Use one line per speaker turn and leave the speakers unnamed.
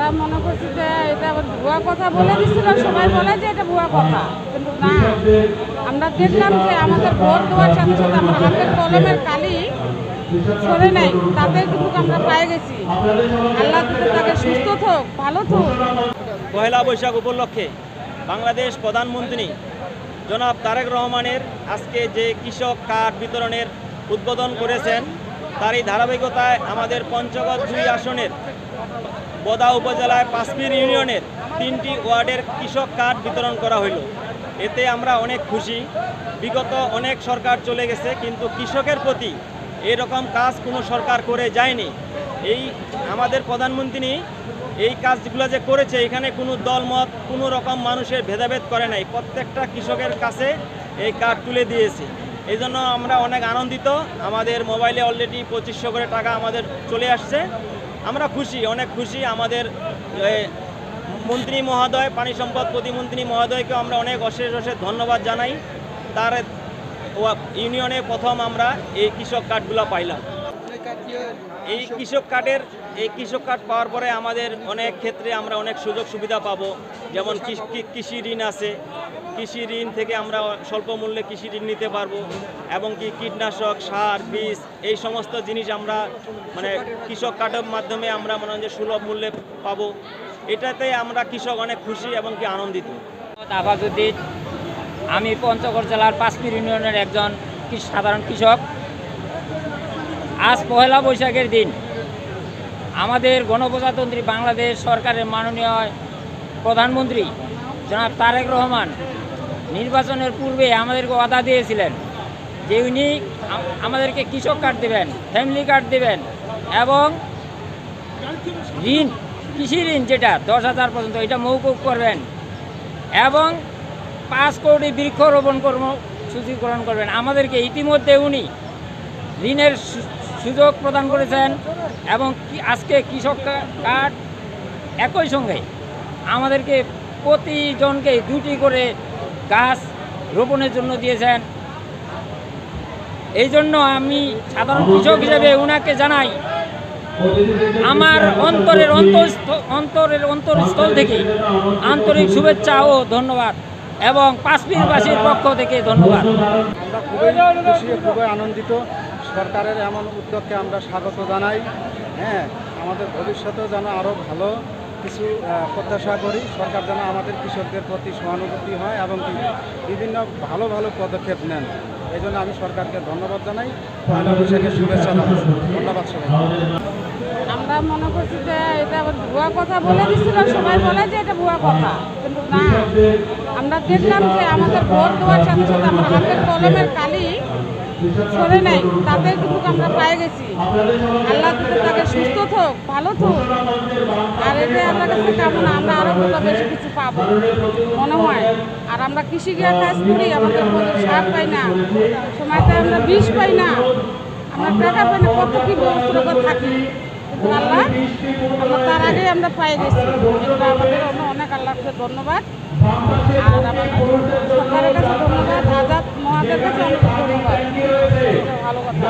আমরা মনে করছি যে এটা আবার ভুয়া কথা বলে দিচ্ছিল, সবাই বলে যে এটা ভুয়া কথা, কিন্তু না, আমরা দেখলাম যে আমাদের ভোট দেওয়ার সাথে সাথে আমরা হাতের কলমের কালি সরে নাই, তাতে কিন্তু আমরা পেয়ে গেছি। আল্লাহ যদি তাকে সুস্থ থাক, ভালো থাক।
পহেলা বৈশাখ উপলক্ষে বাংলাদেশ প্রধানমন্ত্রী জনাব তারেক রহমানের আজকে যে কৃষক কার্ড বিতরণের উদ্বোধন করেছেন, তারই ধারাবাহিকতায় আমাদের পঞ্চগড় 2 আসনের বোদা উপজেলায় পাঁচপীর ইউনিয়নের 3টি ওয়ার্ডের কৃষক কার্ড বিতরণ করা হইল। এতে আমরা অনেক খুশি। বিগত অনেক সরকার চলে গেছে, কিন্তু কৃষকের প্রতি এরকম কাজ কোনো সরকার করে যায়নি। এই আমাদের প্রধানমন্ত্রী এই কাজগুলো যে করেছে, এখানে কোনো দলমত কোনো রকম মানুষের ভেদাভেদ করে নাই, প্রত্যেকটা কৃষকের কাছে এই কার্ড তুলে দিয়েছে। এই জন্য আমরা অনেক আনন্দিত। আমাদের মোবাইলে অলরেডি 2500 করে টাকা আমাদের চলে আসছে। আমরা খুশি, অনেক খুশি। আমাদের মন্ত্রী মহোদয়, পানি সম্পদ প্রতিমন্ত্রী মহোদয়কে আমরা অনেক অশেষ ধন্যবাদ জানাই। তার ইউনিয়নে প্রথম আমরা এই কৃষক কার্ডগুলো পাইলাম। এই কৃষক কার্ড পাওয়ার পরে আমাদের অনেক ক্ষেত্রে আমরা অনেক সুযোগ সুবিধা পাবো। যেমন কৃষি ঋণ আছে, কৃষি ঋণ থেকে আমরা স্বল্প মূল্যে কৃষি ঋণ নিতে পারবো, এবং কি কীটনাশক, সার, বীজ, এই সমস্ত জিনিস আমরা মানে কৃষক কার্ডের মাধ্যমে আমরা মনে হয় যে সুলভ মূল্যে পাবো। এটাতে আমরা কৃষক অনেক খুশি এবং কি আনন্দিত।
আবাজউদ্দিন, আমি পঞ্চগড় জেলার পাঁচপীর ইউনিয়নের একজন সাধারণ কৃষক। আজ পহেলা বৈশাখের দিন আমাদের গণপ্রজাতন্ত্রী বাংলাদেশ সরকারের মাননীয় প্রধানমন্ত্রী জনাব তারেক রহমান নির্বাচনের পূর্বে আমাদেরকে ওয়াদা দিয়েছিলেন যে উনি আমাদেরকে কৃষক কার্ড দেবেন, ফ্যামিলি কার্ড দেবেন, এবং ঋণ, কৃষি ঋণ যেটা 10,000 পর্যন্ত, এটা মৌকুব করবেন, এবং 5 কোটি বৃক্ষরোপণ কর্মসূচি গ্রহণ করবেন। আমাদেরকে ইতিমধ্যে উনি ঋণের সুযোগ প্রদান করেছেন, এবং আজকে কৃষক কার্ড একই সঙ্গে আমাদেরকে প্রতিজনকে 2টি করে গাছ রোপণের জন্য দিয়েছেন। এই জন্য আমি সাধারণ কৃষক হিসেবে ওনাকে জানাই আমার অন্তরস্থল থেকে আন্তরিক শুভেচ্ছা ও ধন্যবাদ, এবং পাঁচপীরবাসীর পক্ষ থেকে ধন্যবাদ।
আমরা খুবই খুশি, খুবই আনন্দিত। সরকারের এমন উদ্যোগকে আমরা স্বাগত জানাই। আমাদের ভবিষ্যতেও যেন আরও ভালো কিছু প্রত্যাশা করি। সরকার যেন আমাদের কৃষকদের প্রতি সহানুভূতি হয় এবং বিভিন্ন ভালো ভালো পদক্ষেপ নেন। এই জন্য আমি সরকারকে ধন্যবাদ জানাই। পয়লা বৈশাখের শুভেচ্ছা জানাই। ধন্যবাদ সবাই।
আমরা মনে করছি যে এটা আবার ভুয়া কথা বলে দিচ্ছিল, সবাই বলে যে এটা ভুয়া কথা, কিন্তু না, আমরা দেখলাম যে আমাদের ভোট দেওয়ার সাথে সাথে আমরা হাতের কলমের কালি সরে নাই, তাতে কিন্তু আমরা পেয়ে গেছি। আল্লাহ যদি তাকে সুস্থ থাক, ভালো থাক। আর এটা আমরা কাছে কামনা, আমরা আরো বেশি কিছু পাবো মনে হয়। আর আমরা কৃষি কাজ করি, আমাদের সার পাই না, সময়তে আমরা বিষ পাই না, আমরা টাকা পাই না, কত কি বস্তুর উপর থাকি, কিন্তু আল্লাহ আমরা তার আগে আমরা পেয়ে গেছি। এটা আমাদের অনেক আল্লাহকে ধন্যবাদ, আর আমাদের সরকারের কাছে ধন্যবাদ, আজাদ মহাদের কাছে অনেক ধন্যবাদ। ভালো কথা।